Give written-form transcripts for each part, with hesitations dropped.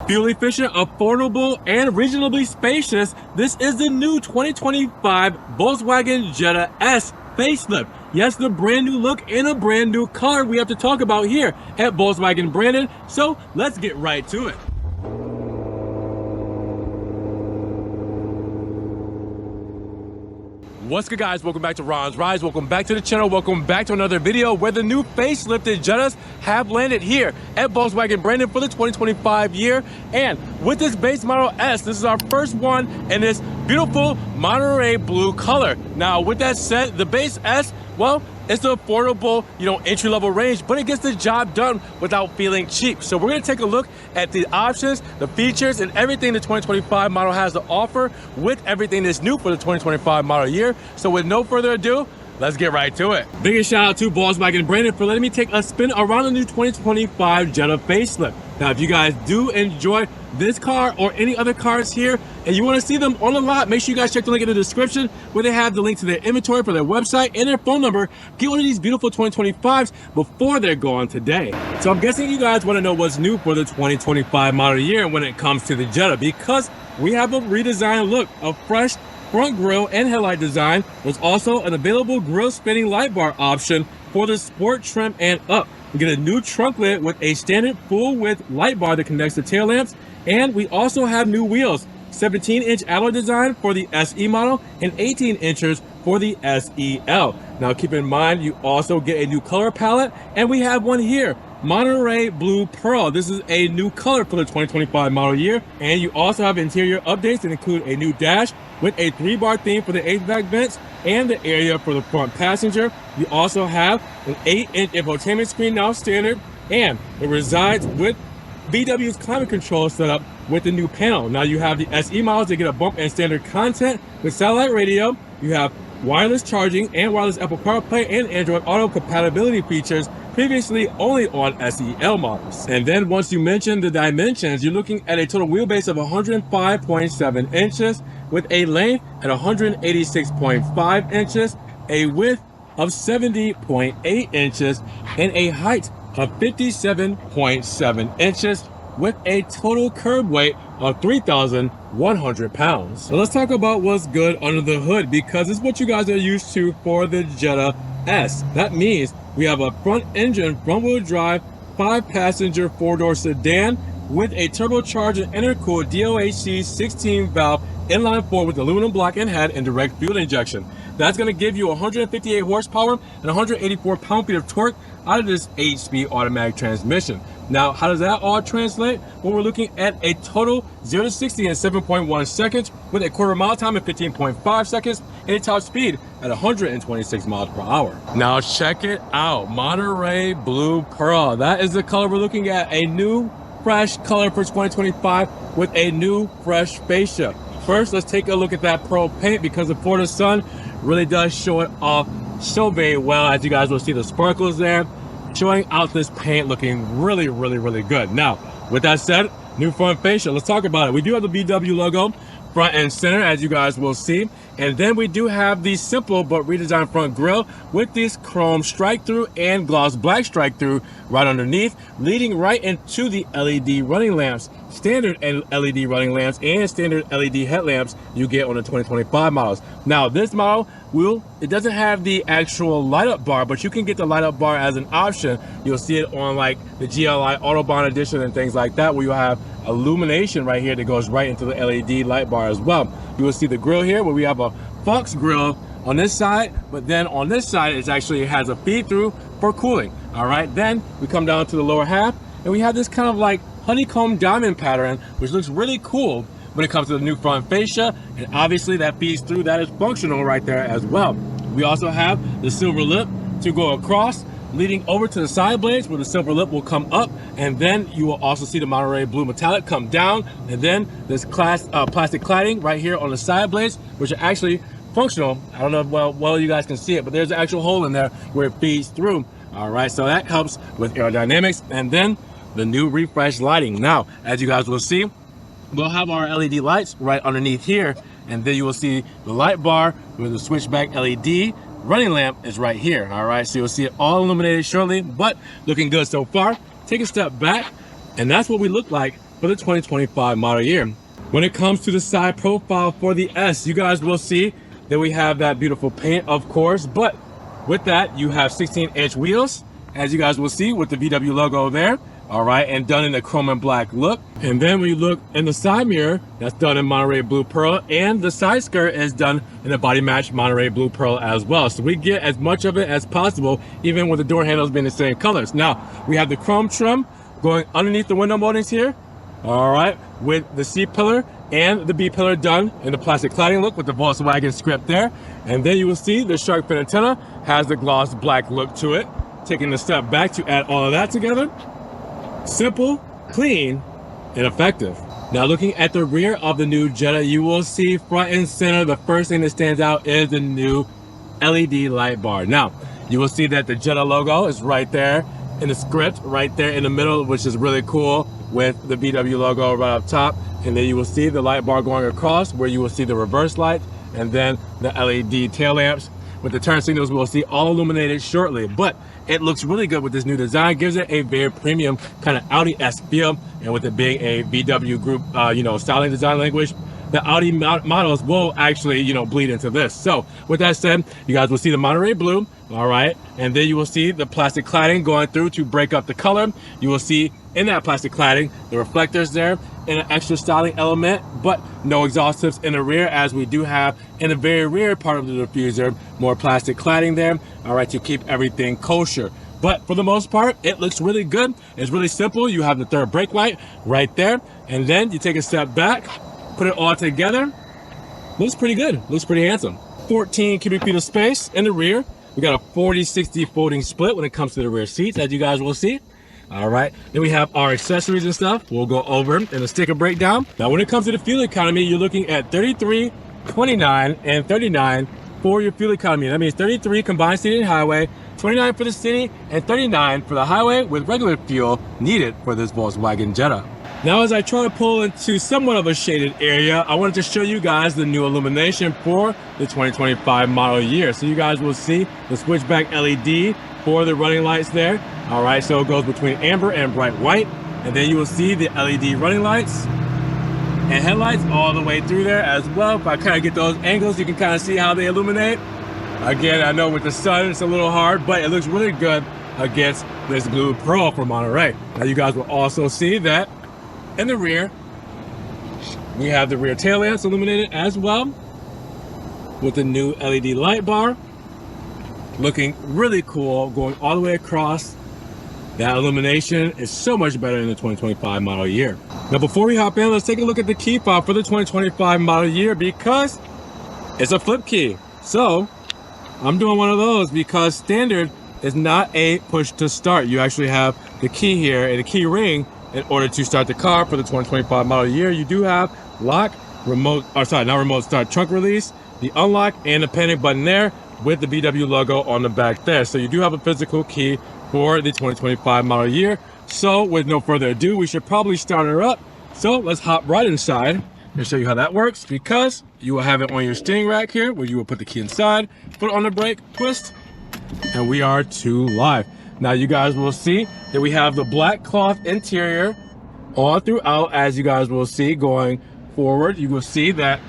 Fuel efficient, affordable, and reasonably spacious, this is the new 2025 Volkswagen Jetta S facelift. Yes, the brand new look and a brand new color we have to talk about here at Volkswagen Brandon. So let's get right to it. What's good, guys? Welcome back to Ron's Rides. Welcome back to the channel. Welcome back to another video where the new facelifted Jettas have landed here at Volkswagen Brandon for the 2025 year. And with this base model S, this is our first one in this beautiful Monterey blue color. Now, with that said, the base S, well, it's the affordable, entry-level range, but it gets the job done without feeling cheap. So we're gonna take a look at the options, the features, and everything the 2025 model has to offer with everything that's new for the 2025 model year. So with no further ado, let's get right to it. Biggest shout out to Volkswagen Brandon for letting me take a spin around the new 2025 Jetta facelift. Now, if you guys do enjoy this car or any other cars here and you want to see them on the lot, make sure you guys check the link in the description where they have the link to their inventory for their website and their phone number. Get one of these beautiful 2025s before they're gone today. So I'm guessing you guys want to know what's new for the 2025 model year when it comes to the Jetta, because we have a redesigned look, a fresh front grille and headlight design. There's also an available grille spinning light bar option for the sport trim and up. We get a new trunk lid with a standard full width light bar that connects the tail lamps, and we also have new wheels, 17-inch alloy design for the SE model and 18 inches for the SEL. Now keep in mind, you also get a new color palette, and we have one here, Monterey Blue Pearl. This is a new color for the 2025 model year. And you also have interior updates that include a new dash with a 3-bar theme for the HVAC vents and the area for the front passenger. You also have an 8-inch infotainment screen now standard, and it resides with VW's climate control setup with the new panel. Now you have the SE models that get a bump and standard content with satellite radio. You have wireless charging and wireless Apple CarPlay and Android Auto compatibility features previously only on SEL models. And then once you mention the dimensions, you're looking at a total wheelbase of 105.7 inches with a length at 186.5 inches, a width of 70.8 inches, and a height of 57.7 inches with a total curb weight of 3,100 pounds. So let's talk about what's good under the hood, because it's what you guys are used to for the Jetta S. That means we have a front engine, front wheel drive, 5-passenger 4-door sedan with a turbocharged and intercooled DOHC 16 valve inline 4 with aluminum block and head and direct fuel injection. That's going to give you 158 horsepower and 184 pound-feet of torque out of this 8-speed automatic transmission. Now, how does that all translate? Well, we're looking at a total 0 to 60 in 7.1 seconds with a quarter mile time in 15.5 seconds and a top speed at 126 miles per hour. Now check it out, Monterey Blue Pearl. That is the color we're looking at, a new fresh color for 2025 with a new fresh fascia. First, let's take a look at that pearl paint, because the Florida sun really does show it off so very well. As you guys will see the sparkles there, showing out this paint looking really, really, really good. Now, with that said, new front fascia, let's talk about it. We do have the VW logo front and center, as you guys will see. And then we do have the simple but redesigned front grille with this chrome strike through and gloss black strike through right underneath, leading right into the LED running lamps, standard LED running lamps and standard LED headlamps you get on the 2025 models. Now this model it doesn't have the actual light up bar, but you can get the light up bar as an option. You'll see it on like the GLI Autobahn edition and things like that, where you have illumination right here that goes right into the LED light bar as well. You will see the grille here where we have a Fox grille on this side, but then on this side it actually has a feed through for cooling. All right, then we come down to the lower half and we have this kind of like honeycomb diamond pattern, which looks really cool when it comes to the new front fascia, and obviously that feeds through, that is functional right there as well. We also have the silver lip to go across, leading over to the side blades where the silver lip will come up, and then you will also see the Monterey Blue metallic come down, and then this plastic cladding right here on the side blades, which are actually functional. I don't know if well you guys can see it, but there's an actual hole in there where it feeds through. All right, so that helps with aerodynamics. And then the new refresh lighting. Now, as you guys will see, we'll have our LED lights right underneath here, and then you will see the light bar with the switchback LED running lamp is right here. All right, so you'll see it all illuminated shortly, but looking good so far. Take a step back, and that's what we look like for the 2025 model year. When it comes to the side profile for the S, you guys will see that we have that beautiful paint, of course, but with that, you have 16-inch wheels, as you guys will see with the VW logo there. All right, and done in the chrome and black look. And then when you look in the side mirror, that's done in Monterey blue pearl, and the side skirt is done in a body match Monterey blue pearl as well. So we get as much of it as possible, even with the door handles being the same colors. Now, we have the chrome trim going underneath the window moldings here. All right, with the C pillar and the B pillar done in the plastic cladding look with the Volkswagen script there. And then you will see the shark fin antenna has the gloss black look to it. Taking a step back to add all of that together. Simple, clean, and effective. Now looking at the rear of the new Jetta, you will see front and center, the first thing that stands out is the new LED light bar. Now, you will see that the Jetta logo is right there in the script, right there in the middle, which is really cool with the VW logo right up top. And then you will see the light bar going across where you will see the reverse light and then the LED tail lamps. With the turn signals, we'll see all illuminated shortly, but it looks really good with this new design. Gives it a very premium kind of Audi-esque feel, and with it being a VW group, styling design language, the Audi models will actually, bleed into this. So with that said, you guys will see the Monterey blue, all right, and then you will see the plastic cladding going through to break up the color. You will see in that plastic cladding the reflectors there and an extra styling element, but no exhaust tips in the rear, as we do have in the very rear part of the diffuser more plastic cladding there, all right, to keep everything kosher. But for the most part, it looks really good. It's really simple. You have the third brake light right there, and then you take a step back, put it all together. Looks pretty good. Looks pretty handsome. 14 cubic feet of space in the rear. We got a 40-60 folding split when it comes to the rear seats, as you guys will see. All right, then we have our accessories and stuff we'll go over in a sticker breakdown. Now when it comes to the fuel economy, you're looking at 33, 29, and 39 for your fuel economy. That means 33 combined city and highway, 29 for the city, and 39 for the highway with regular fuel needed for this Volkswagen Jetta. Now as I try to pull into somewhat of a shaded area, I wanted to show you guys the new illumination for the 2025 model year. So you guys will see the switchback LED for the running lights there. All right, so it goes between amber and bright white. And then you will see the LED running lights and headlights all the way through there as well. If I kind of get those angles, you can kind of see how they illuminate. Again, I know with the sun, it's a little hard, but it looks really good against this blue pearl from Monterey. Now you guys will also see that in the rear, we have the rear tail lamps illuminated as well with the new LED light bar. Looking really cool, going all the way across. That illumination is so much better in the 2025 model year. Now before we hop in, let's take a look at the key fob for the 2025 model year, because it's a flip key. So I'm doing one of those because standard is not a push to start. You actually have the key here and the key ring in order to start the car for the 2025 model year. You do have lock, remote, or sorry, not remote start, trunk release, the unlock, and the panic button there with the VW logo on the back there. So you do have a physical key for the 2025 model year. So with no further ado, we should probably start her up. So let's hop right inside and show you how that works, because you will have it on your steering rack here where you will put the key inside, put it on the brake, twist, and we are live. Now you guys will see that we have the black cloth interior all throughout, as you guys will see going forward. You will see that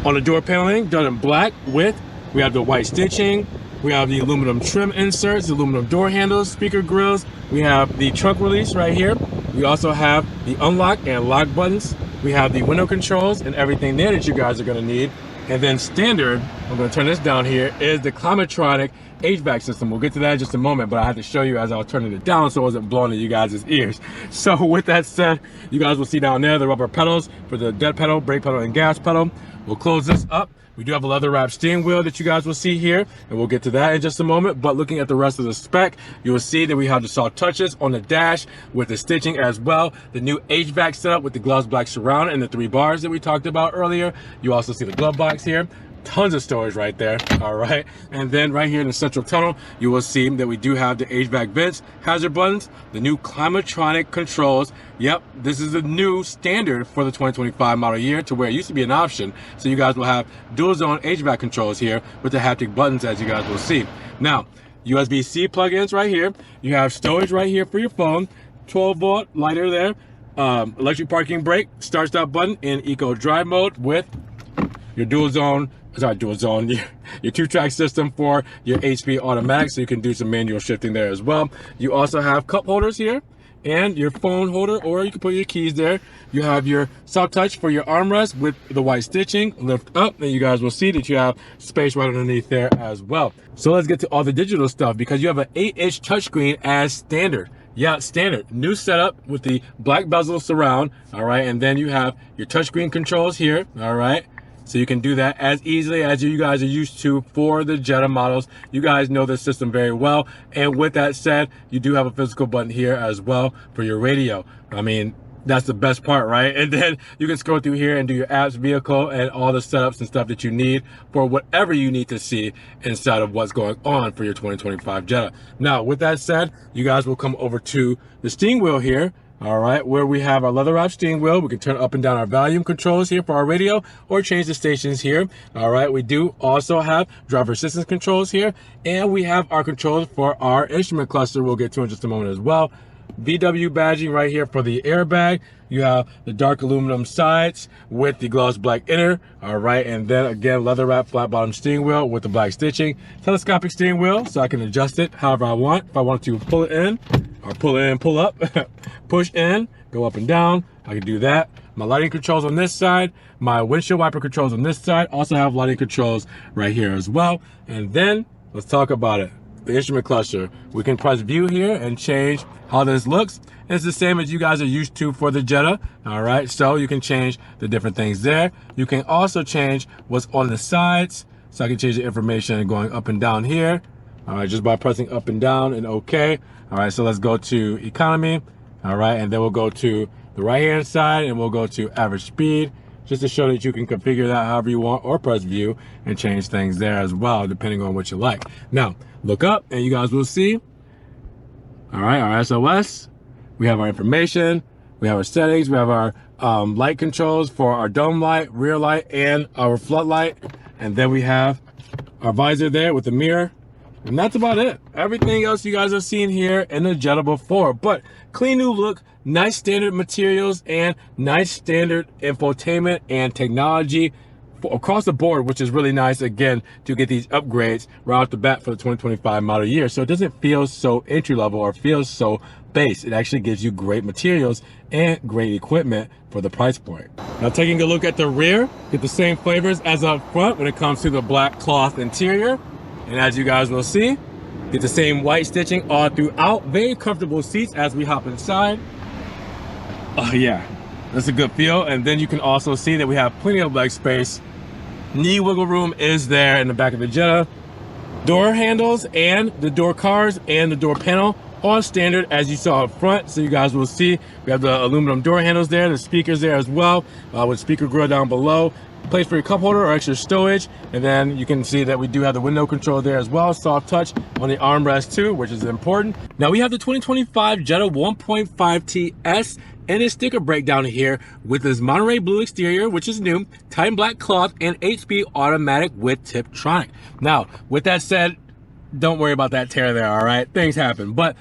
on the door paneling done in black with, we have the white stitching, we have the aluminum trim inserts, the aluminum door handles, speaker grills, we have the trunk release right here. We also have the unlock and lock buttons. We have the window controls and everything there that you guys are gonna need. And then standard, I'm gonna turn this down here, is the Climatronic HVAC system. We'll get to that in just a moment, but I had to show you as I was turning it down so it wasn't blowing in you guys' ears. So with that said, you guys will see down there the rubber pedals for the dead pedal, brake pedal, and gas pedal. We'll close this up. We do have a leather wrapped steering wheel that you guys will see here, and we'll get to that in just a moment. But looking at the rest of the spec, you will see that we have the soft touches on the dash with the stitching as well. The new HVAC setup with the gloss black surround and the 3 bars that we talked about earlier. You also see the glove box here. Tons of storage right there, all right? And then right here in the central tunnel, you will see that we do have the HVAC vents, hazard buttons, the new Climatronic controls. Yep, this is a new standard for the 2025 model year, to where it used to be an option. So you guys will have dual zone HVAC controls here with the haptic buttons, as you guys will see. Now, USB-C plugins right here. You have storage right here for your phone, 12-volt lighter there, electric parking brake, start stop button in eco drive mode with your dual zone, your 2-track system for your 8-speed automatic, so you can do some manual shifting there as well. You also have cup holders here and your phone holder, or you can put your keys there. You have your soft touch for your armrest with the white stitching. Lift up and you guys will see that you have space right underneath there as well. So let's get to all the digital stuff, because you have an 8-inch touchscreen as standard. Yeah, standard. New setup with the black bezel surround, all right? And then you have your touchscreen controls here, all right? So you can do that as easily as you guys are used to for the Jetta models. You guys know this system very well. And with that said, you do have a physical button here as well for your radio. I mean, that's the best part, right? And then you can scroll through here and do your apps, vehicle, and all the setups and stuff that you need for whatever you need to see inside of what's going on for your 2025 Jetta. Now, with that said, you guys will come over to the steering wheel here. All right, where we have our leather wrap steering wheel. We can turn up and down our volume controls here for our radio, or change the stations here. All right, we do also have driver assistance controls here, and we have our controls for our instrument cluster we'll get to in just a moment as well. VW badging right here for the airbag. You have the dark aluminum sides with the gloss black inner. All right, and then again, leather wrap flat bottom steering wheel with the black stitching. Telescopic steering wheel, so I can adjust it however I want. If I want to pull it in, or pull it in, pull up, push in, go up and down, I can do that. My lighting controls on this side, my windshield wiper controls on this side, also have lighting controls right here as well. And then let's talk about it. The instrument cluster. We can press view here and change how this looks. It's the same as you guys are used to for the Jetta. All right, so you can change the different things there. You can also change what's on the sides. So I can change the information going up and down here. All right, just by pressing up and down and okay. All right, so let's go to economy. All right, and then we'll go to the right-hand side and we'll go to average speed, just to show that you can configure that however you want, or press view and change things there as well, depending on what you like. Now, look up and you guys will see, all right, our SOS, we have our information, we have our settings, we have our light controls for our dome light, rear light, and our floodlight. And then we have our visor there with the mirror. And that's about it. Everything else you guys have seen here in the Jetta before, but clean new look, nice standard materials, and nice standard infotainment and technology across the board, which is really nice, again, to get these upgrades right off the bat for the 2025 model year. So it doesn't feel so entry level or feels so base. It actually gives you great materials and great equipment for the price point. Now, taking a look at the rear, get the same flavors as up front when it comes to the black cloth interior. And as you guys will see, get the same white stitching all throughout. Very comfortable seats as we hop inside. Oh yeah, that's a good feel. And then you can also see that we have plenty of leg space. Knee wiggle room is there in the back of the Jetta. Door handles and the door cars and the door panel all standard as you saw up front. So you guys will see we have the aluminum door handles there, the speakers there as well, with speaker grill down below. Place for your cup holder or extra stowage. And then you can see that we do have the window control there as well. Soft touch on the armrest too, which is important. Now we have the 2025 Jetta 1.5T S and a sticker breakdown here with this Monterey blue exterior, which is new, Titan black cloth, and 8-speed automatic with Tiptronic. Now, with that said, don't worry about that tear there, all right? Things happen. But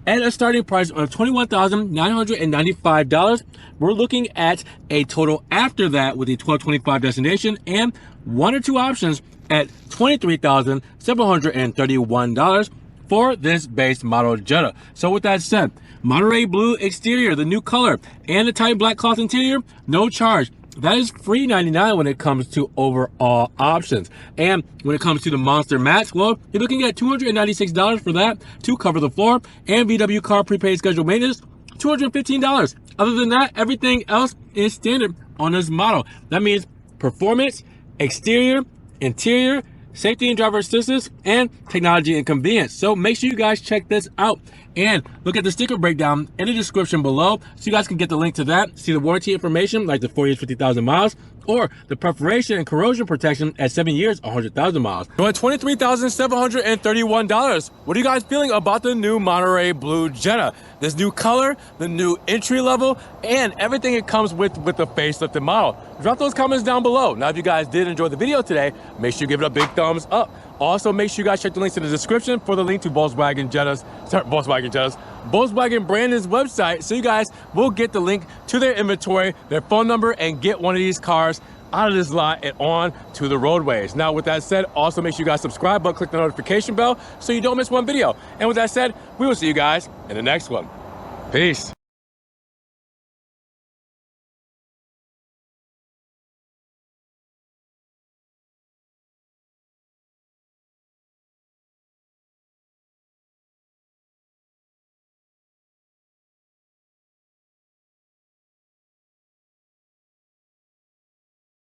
at a starting price of $21,995, we're looking at a total after that with a 1225 destination and one or two options at $23,731 for this base model Jetta. So with that said, Monterey blue exterior, the new color, and the Titan black cloth interior, no charge. That is free $99 when it comes to overall options. And when it comes to the monster mats, well, you're looking at $296 for that to cover the floor, and VW car prepaid scheduled maintenance, $215. Other than that, everything else is standard on this model. That means performance, exterior, interior, safety and driver assistance, and technology and convenience. So make sure you guys check this out and look at the sticker breakdown in the description below so you guys can get the link to that, see the warranty information like the 4 years, 50,000 miles, or the perforation and corrosion protection at 7 years, 100,000 miles. So at $23,731, what are you guys feeling about the new Monterey blue Jetta? this new color, the new entry level, and everything it comes with the facelifted model. Drop those comments down below. Now, if you guys did enjoy the video today, make sure you give it a big thumbs up. Also, make sure you guys check the links in the description for the link to Volkswagen Brandon's website, so you guys will get the link to their inventory, their phone number, and get one of these cars out of this lot and on to the roadways. Now, with that said, also make sure you guys subscribe, but click the notification bell so you don't miss one video. And with that said, we will see you guys in the next one. Peace.